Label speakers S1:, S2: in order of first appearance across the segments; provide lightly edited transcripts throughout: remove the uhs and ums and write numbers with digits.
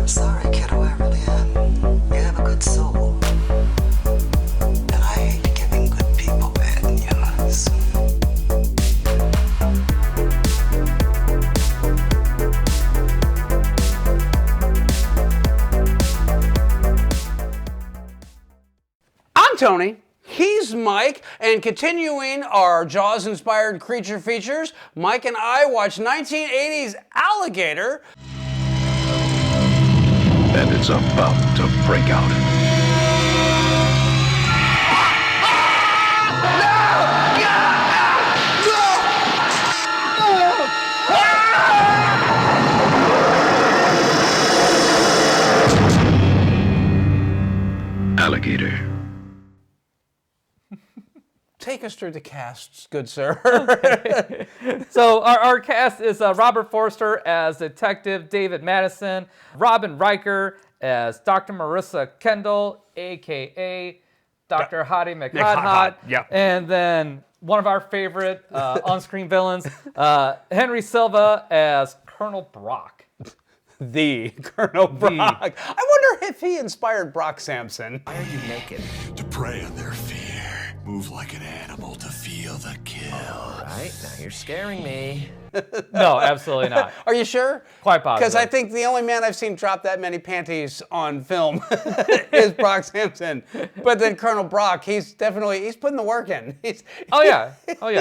S1: I'm sorry, kiddo, I really am. You have a good soul. And I hate giving good people bad news.
S2: I'm Tony. He's Mike, and continuing our Jaws-inspired creature features, Mike and I watched 1980's Alligator.
S3: And it's about to break out. Alligator.
S2: Take us through the casts, good sir.
S4: Okay. So our cast is Robert Forster as Detective David Madison, Robin Riker as Dr. Marissa Kendall, a.k.a. Dr. Hottie McHot,
S2: yep.
S4: And then one of our favorite on-screen villains, Henry Silva as Colonel Brock.
S2: The Colonel Brock. I wonder if he inspired Brock Sampson.
S5: Why are you naked?
S6: To prey on their fear. Move like an animal to feel the kill.
S5: All right, now you're scaring me.
S4: No, absolutely not.
S2: Are you sure?
S4: Quite positive.
S2: Because I think the only man I've seen drop that many panties on film is Brock Sampson. But then Colonel Brock, he's putting the work in.
S4: Oh yeah,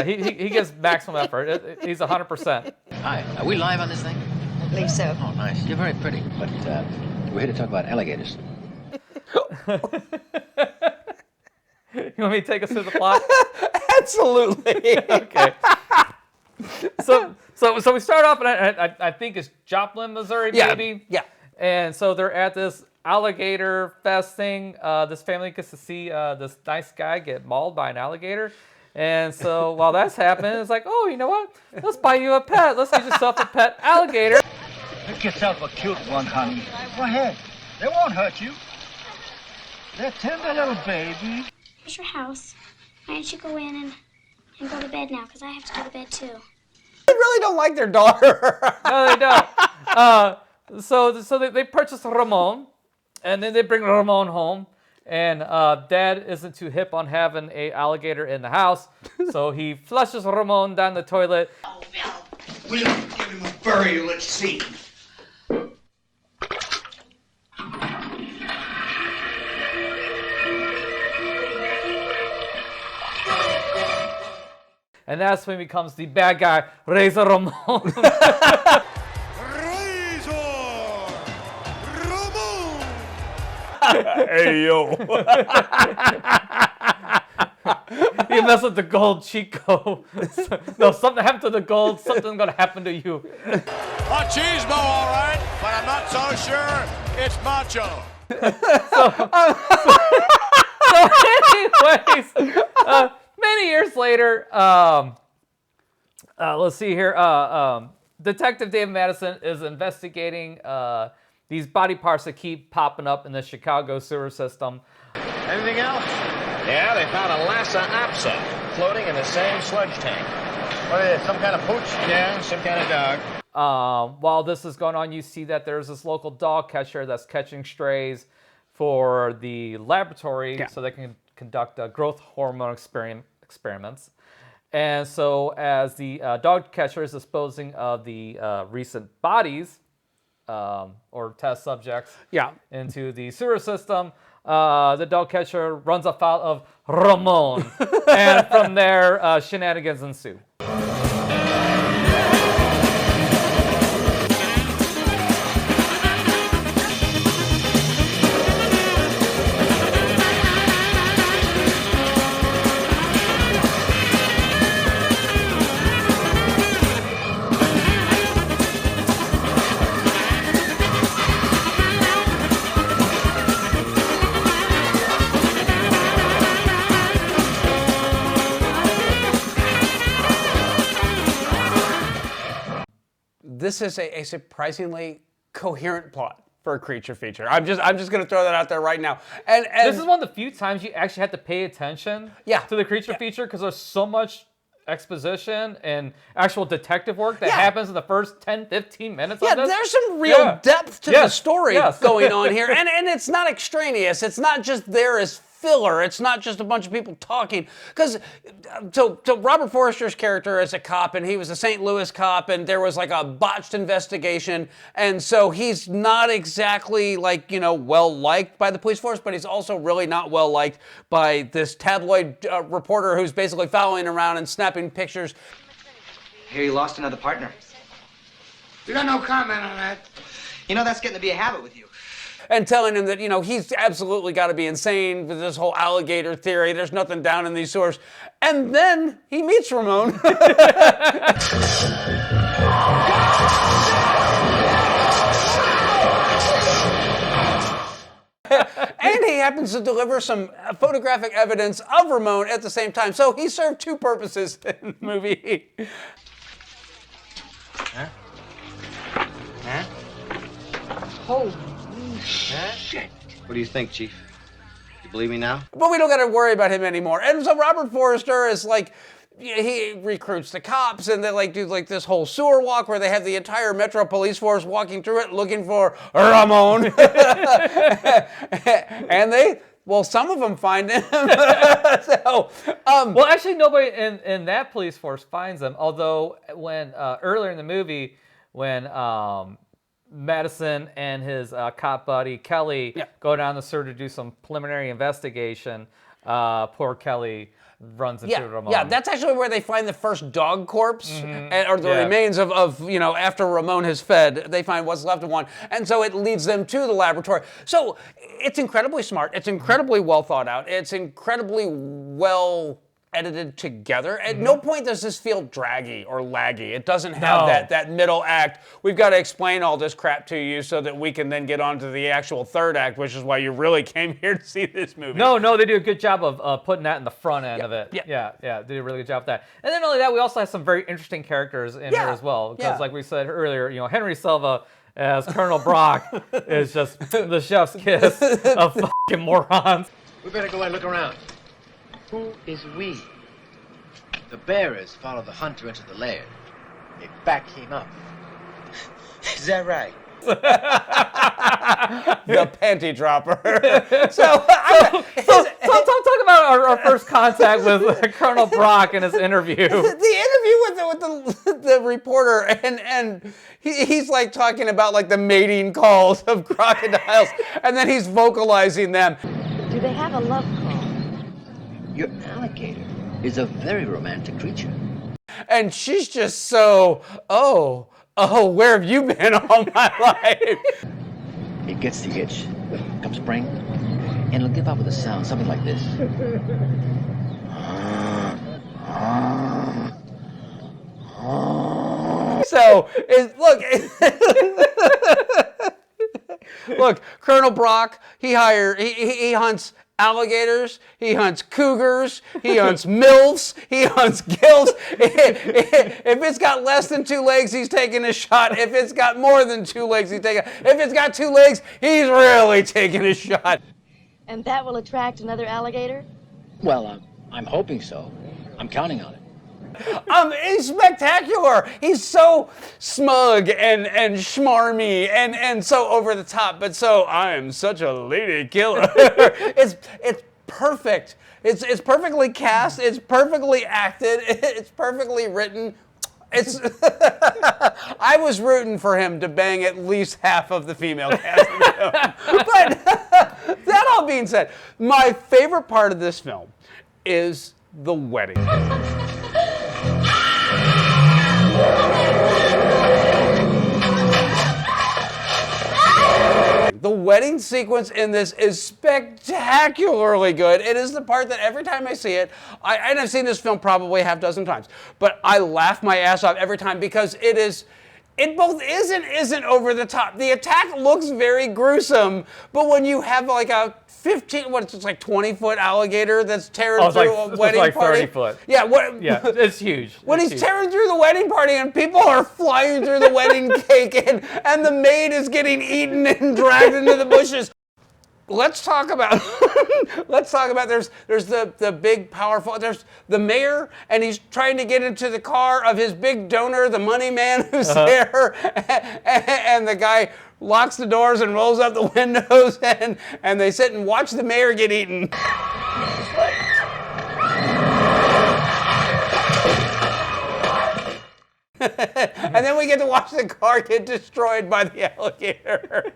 S4: he gives maximum effort. He's 100%.
S7: Hi, are we live on this thing?
S8: I believe so.
S7: Oh, nice. You're very pretty, but we're here to talk about alligators.
S4: You want me to take us through the plot?
S2: Absolutely.
S4: Okay. So we start off, and I think it's Joplin, Missouri, maybe.
S2: Yeah.
S4: And so they're at this alligator fest thing. This family gets to see this nice guy get mauled by an alligator. And so while that's happening, it's like, oh, you know what? Let's buy you a pet. Let's get yourself a pet alligator.
S9: Pick yourself a cute one, honey. Go ahead. They won't hurt you. They're tender little babies.
S10: Here's your house. Why don't you go in and go to bed now? Because I have to go to bed too.
S2: They really don't like their daughter.
S4: No, they don't. So they purchase Ramon, and then they bring Ramon home. And Dad isn't too hip on having a alligator in the house, so he flushes Ramon down the toilet.
S9: Oh, well, we'll give him a bury. Let's see.
S4: And that's when he becomes the bad guy, Razor Ramon.
S2: Hey, yo.
S4: You mess with the gold, Chico. No, something happened to the gold. Something's going to happen to you.
S11: A cheese ball, all right, but I'm not so sure it's macho.
S4: So anyways, many years later, let's see here. Detective David Madison is investigating these body parts that keep popping up in the Chicago sewer system.
S11: Anything else?
S7: Yeah, they found a Lhasa apso floating in the same sludge tank.
S11: What is it, some kind of pooch?
S7: Yeah, some kind of dog.
S4: While this is going on, you see that there's this local dog catcher that's catching strays for the laboratory so they can conduct growth hormone experiments. And so as the dog catcher is disposing of the recent bodies or test subjects into the sewer system, the dog catcher runs afoul of Ramon. And from there, shenanigans ensue.
S2: This is a surprisingly coherent plot for a creature feature. I'm just going to throw that out there right now. And
S4: this is one of the few times you actually have to pay attention to the creature feature because there's so much exposition and actual detective work that happens in the first 10, 15 minutes of this.
S2: There's some real depth to the story going on here. And it's not extraneous. It's not just there as filler. It's not just a bunch of people talking. Because so Robert Forster's character is a cop, and he was a St. Louis cop, and there was like a botched investigation. And so he's not exactly like, well liked by the police force, but he's also really not well liked by this tabloid reporter who's basically following around and snapping pictures.
S8: Here you lost another partner.
S12: You got no comment on that.
S8: That's getting to be a habit with you.
S2: And telling him that, he's absolutely got to be insane with this whole alligator theory. There's nothing down in these sewers. And then he meets Ramon. And he happens to deliver some photographic evidence of Ramon at the same time. So he served two purposes in the movie.
S8: Huh?
S12: Holy shit.
S8: What do you think, Chief? You believe me now?
S2: But we don't got to worry about him anymore. And so Robert Forster is like, he recruits the cops, and they do this whole sewer walk where they have the entire Metro Police Force walking through it looking for Ramon. And some of them find him.
S4: Well, actually, nobody in that police force finds him. Although when earlier in the movie, when Madison and his cop buddy Kelly go down the sewer to do some preliminary investigation, poor Kelly runs into Ramon.
S2: Yeah, that's actually where they find the first dog corpse, or the remains of after Ramon has fed, they find what's left of one. And so it leads them to the laboratory. So it's incredibly smart. It's incredibly well thought out. It's incredibly well edited together. At no point does this feel draggy or laggy. It doesn't have that middle act. We've got to explain all this crap to you so that we can then get on to the actual third act, which is why you really came here to see this movie.
S4: No, they do a good job of putting that in the front end of it. Yeah, they do a really good job with that. And then not only that, we also have some very interesting characters in here as well. Because like we said earlier, Henry Silva as Colonel Brock is just the chef's kiss of fucking morons.
S13: We better go and look around. Who is we? The bearers follow the hunter into the lair. They back him up.
S8: Is that right?
S2: The panty dropper.
S4: So talk about our first contact with Colonel Brock in his interview.
S2: The interview with the reporter, and he's like talking about like the mating calls of crocodiles, and then he's vocalizing them.
S14: Do they have a love call?
S13: Your alligator is a very romantic creature.
S2: And she's just so, where have you been all my life?
S13: It gets the itch. Come spring, and it'll give out with a sound, something like this.
S2: So, look, Colonel Brock, he hunts alligators, he hunts cougars, he hunts MILFs, he hunts gills. If it's got less than 2 legs, he's taking a shot. If it's got more than 2 legs, he's taking If it's got 2 legs, he's really taking a shot.
S14: And that will attract another alligator?
S13: Well, I'm hoping so. I'm counting on it.
S2: He's spectacular. He's so smug and schmarmy and so over the top, but so I'm such a lady killer. It's perfect. It's perfectly cast. It's perfectly acted. It's perfectly written. I was rooting for him to bang at least half of the female cast. But that all being said, my favorite part of this film is the wedding. The wedding sequence in this is spectacularly good. It is the part that every time I see it, and I've seen this film probably half dozen times, but I laugh my ass off every time because it both is and isn't over the top. The attack looks very gruesome, but when you have like a 20-foot alligator that's tearing through a wedding
S4: like
S2: party.
S4: 30 foot.
S2: Yeah,
S4: it's huge.
S2: When he's tearing through the wedding party and people are flying through the wedding cake and the maid is getting eaten and dragged into the bushes. let's talk about there's the big powerful, there's the mayor, and he's trying to get into the car of his big donor, the money man who's there, and the guy locks the doors and rolls up the windows, and they sit and watch the mayor get eaten. And then we get to watch the car get destroyed by the alligator.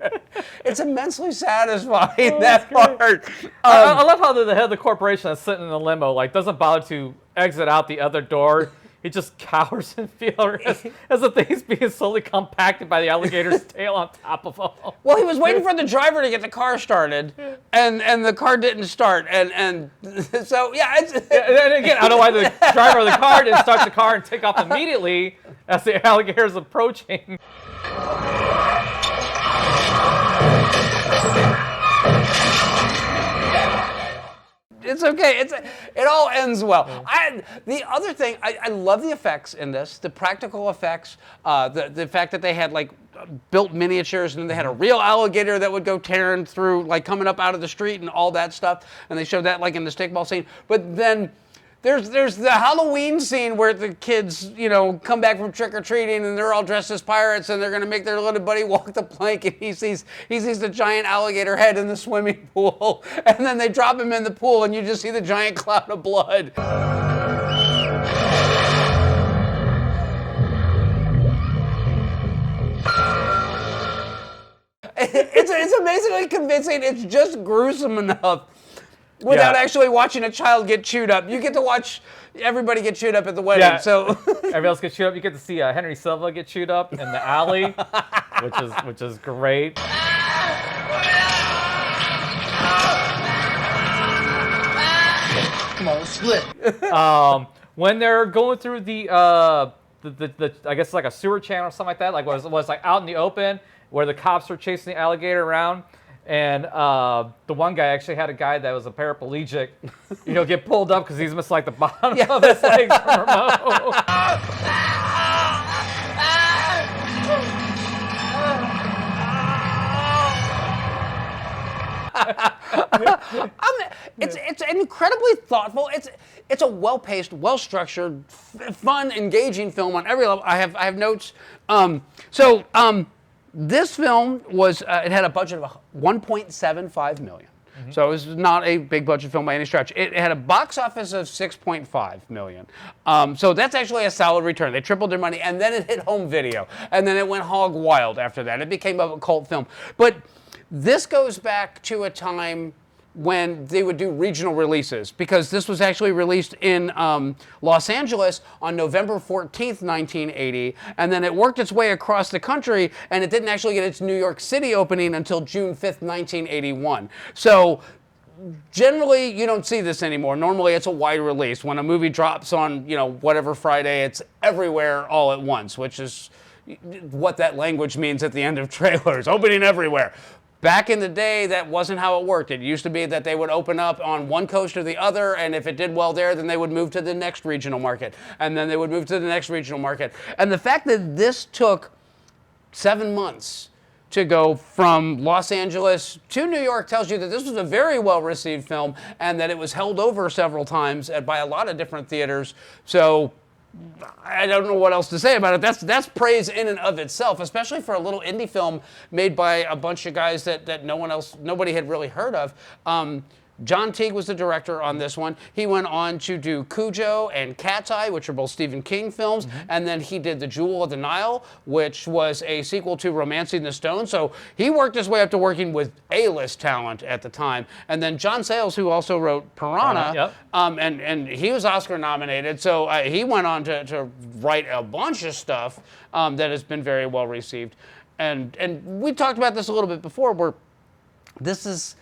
S2: It's immensely satisfying, that part.
S4: I love how the head of the corporation that's sitting in the limo doesn't bother to exit out the other door. He just cowers in fear as the thing's being slowly compacted by the alligator's tail on top of him.
S2: Well, he was waiting for the driver to get the car started, and the car didn't start, and so yeah. And
S4: again, I don't know why the driver of the car didn't start the car and take off immediately as the alligator's approaching.
S2: It's okay. It all ends well. The other thing, I love the effects in this, the practical effects, the fact that they had built miniatures, and they had a real alligator that would go tearing through, coming up out of the street and all that stuff, and they showed that in the stickball scene. But then there's the Halloween scene where the kids, come back from trick-or-treating and they're all dressed as pirates, and they're going to make their little buddy walk the plank, and he sees the giant alligator head in the swimming pool, and then they drop him in the pool, and you just see the giant cloud of blood. It's amazingly convincing. It's just gruesome enough without actually watching a child get chewed up. You get to watch everybody get chewed up at the wedding.
S4: Yeah.
S2: So
S4: everybody else gets chewed up. You get to see Henry Silva get chewed up in the alley, which is great.
S12: Come on, split.
S4: When they're going through the I guess like a sewer channel or something like that, was out in the open where the cops were chasing the alligator around. And the one guy actually had a guy that was a paraplegic, get pulled up because he's missing the bottom of his legs from remote.
S2: It's incredibly thoughtful. It's a well-paced, well-structured, fun, engaging film on every level. I have notes. This film was, it had a budget of $1.75 million. Mm-hmm. So it was not a big budget film by any stretch. It had a box office of $6.5 million. So that's actually a solid return. They tripled their money, and then it hit home video. And then it went hog wild after that. It became a cult film. But this goes back to a time when they would do regional releases, because this was actually released in Los Angeles on November 14th, 1980, and then it worked its way across the country, and it didn't actually get its New York City opening until June 5th, 1981. So generally, you don't see this anymore. Normally, it's a wide release. When a movie drops on, whatever Friday, it's everywhere all at once, which is what that language means at the end of trailers, opening everywhere. Back in the day, that wasn't how it worked. It used to be that they would open up on one coast or the other, and if it did well there, then they would move to the next regional market, and then they would move to the next regional market. And the fact that this took 7 months to go from Los Angeles to New York tells you that this was a very well-received film, and that it was held over several times by a lot of different theaters. So I don't know what else to say about it. That's praise in and of itself, especially for a little indie film made by a bunch of guys that nobody had really heard of. John Teague was the director on this one. He went on to do Cujo and Cat's Eye, which are both Stephen King films, and then he did The Jewel of the Nile, which was a sequel to Romancing the Stone. So he worked his way up to working with A-list talent at the time. And then John Sayles, who also wrote Piranha, and he was Oscar nominated. So he went on to write a bunch of stuff that has been very well received. And we talked about this a little bit before, where this is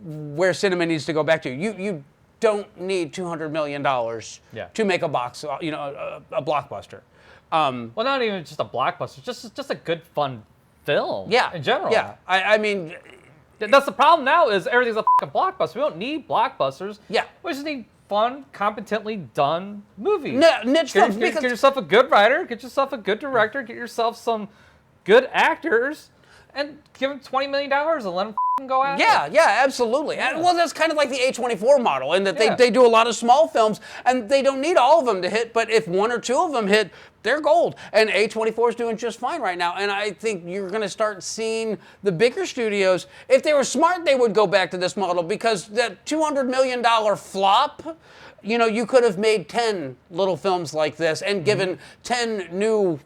S2: where cinema needs to go back to. You don't need $200 million to make a blockbuster.
S4: Well, not even just a blockbuster, just a good, fun film.
S2: Yeah,
S4: in general.
S2: Yeah, I mean,
S4: that's the problem now. Is everything's a fucking blockbuster. We don't need blockbusters.
S2: Yeah,
S4: we just need fun, competently done movies.
S2: Niche films.
S4: Get yourself a good writer. Get yourself a good director. Get yourself some good actors, and give them $20 million and let them go at it.
S2: Yeah, absolutely. Yeah. Well, that's kind of like the A24 model in that they do a lot of small films, and they don't need all of them to hit, but if one or two of them hit, they're gold. And A24 is doing just fine right now. And I think you're going to start seeing the bigger studios, if they were smart, they would go back to this model, because that $200 million flop, you could have made 10 little films like this and given 10 new,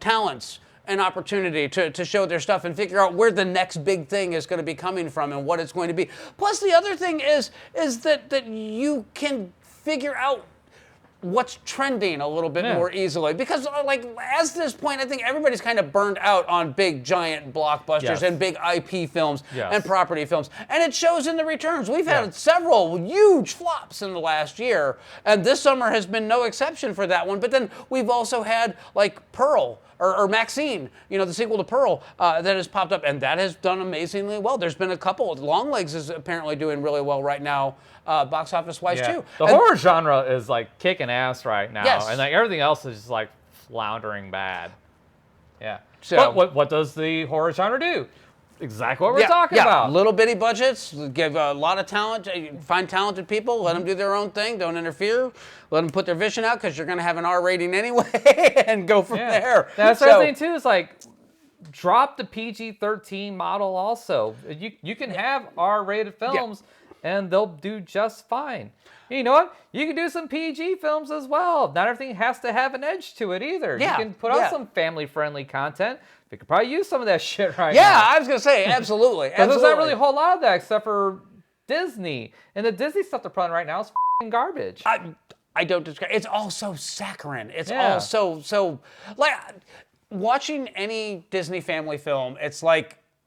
S2: talents an opportunity to show their stuff and figure out where the next big thing is going to be coming from and what it's going to be. Plus, the other thing is that you can figure out what's trending a little bit more easily, because at this point, I think everybody's kind of burned out on big giant blockbusters and big IP films and property films, and it shows in the returns. We've had several huge flops in the last year, and this summer has been no exception for that one. But then we've also had Pearl or Maxine, the sequel to Pearl, that has popped up, and that has done amazingly well. There's been a couple. Longlegs is apparently doing really well right now, box office wise too.
S4: The horror genre is kicking ass right now, and everything else is just floundering bad. Yeah.
S2: So
S4: what does the horror genre do? Exactly what we're talking about.
S2: Little bitty budgets, give a lot of talent, find talented people, let them do their own thing, don't interfere, let them put their vision out, because you're going to have an R rating anyway, and go from there.
S4: That's the other thing too, is drop the PG-13 model also. You can have R-rated films, and they'll do just fine. You know what? You can do some PG films as well. Not everything has to have an edge to it either. You can put out some family-friendly content. We could probably use some of that shit right now.
S2: Yeah, I was going to say, absolutely.
S4: Because there's not really a whole lot of that except for Disney. And the Disney stuff they're playing right now is f***ing garbage.
S2: I don't describe. It's all so saccharine. It's all so watching any Disney family film, it's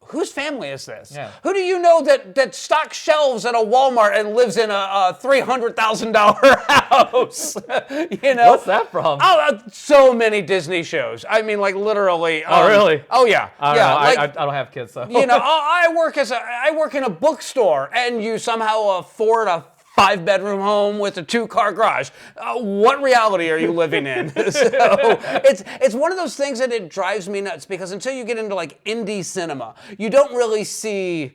S2: whose family is this? Yeah. Who do you know that stocks shelves at a Walmart and lives in a $300,000 house?
S4: What's that from?
S2: Oh, so many Disney shows. I mean, literally.
S4: Oh, really?
S2: Oh, yeah.
S4: I don't have kids, so.
S2: I work in a bookstore, and you somehow afford a 5-bedroom home with a 2-car garage. What reality are you living in? So it's one of those things that it drives me nuts, because until you get into indie cinema, you don't really see,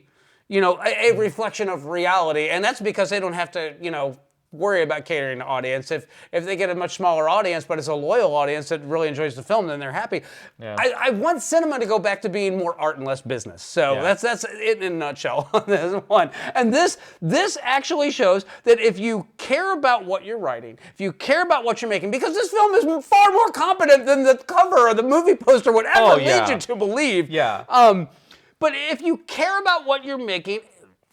S2: a reflection of reality, and that's because they don't have to, worry about catering to audience. If they get a much smaller audience, but it's a loyal audience that really enjoys the film, then they're happy. Yeah. I want cinema to go back to being more art and less business. So that's it in a nutshell on this one. And this actually shows that if you care about what you're writing, if you care about what you're making, because this film is far more competent than the cover or the movie poster would ever lead you to believe.
S4: Yeah.
S2: But if you care about what you're making,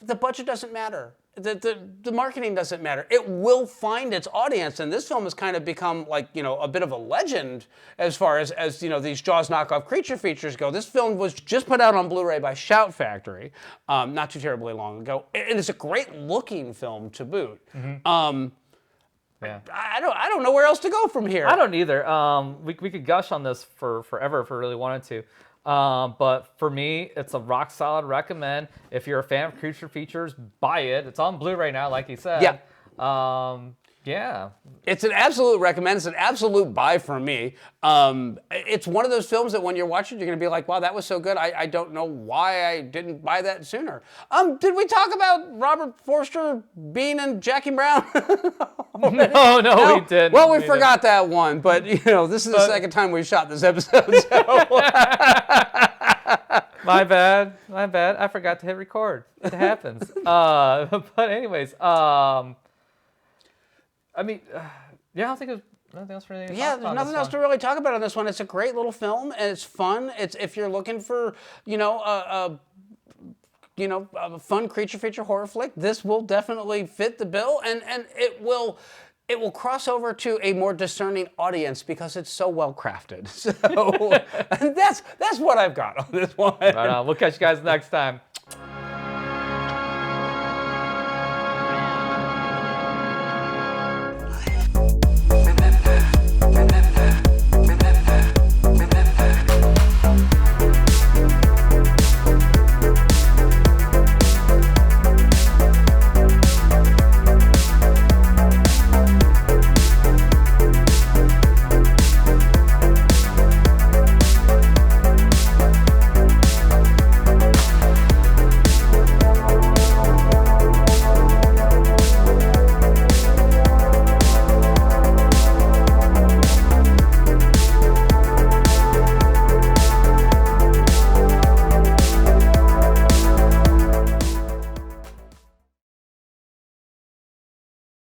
S2: the budget doesn't matter. The marketing doesn't matter. It will find its audience, and this film has kind of become a bit of a legend as far as these Jaws knockoff creature features go. This film was just put out on Blu-ray by Shout Factory not too terribly long ago, and it's a great looking film to boot. I don't know where else to go from here.
S4: I don't either. We could gush on this for forever if we really wanted to. But for me, it's a rock solid recommend. If you're a fan of creature features, buy it. It's on Blu-ray now, like you said. Yeah.
S2: It's an absolute recommend. It's an absolute buy for me. It's one of those films that when you're watching, you're going to be like, wow, that was so good. I don't know why I didn't buy that sooner. Did we talk about Robert Forster being in Jackie Brown?
S4: No, we didn't.
S2: Well, we forgot that one, but this is the second time we've shot this episode. So.
S4: My bad. I forgot to hit record. It happens. But anyways, I don't think there's nothing else really to talk about.
S2: There's nothing else to really talk about on this one. It's a great little film, and it's fun. It's if you're looking for, a fun creature feature horror flick, this will definitely fit the bill, and it will cross over to a more discerning audience because it's so well crafted. So and that's what I've got on this one.
S4: Right on. We'll catch you guys next time.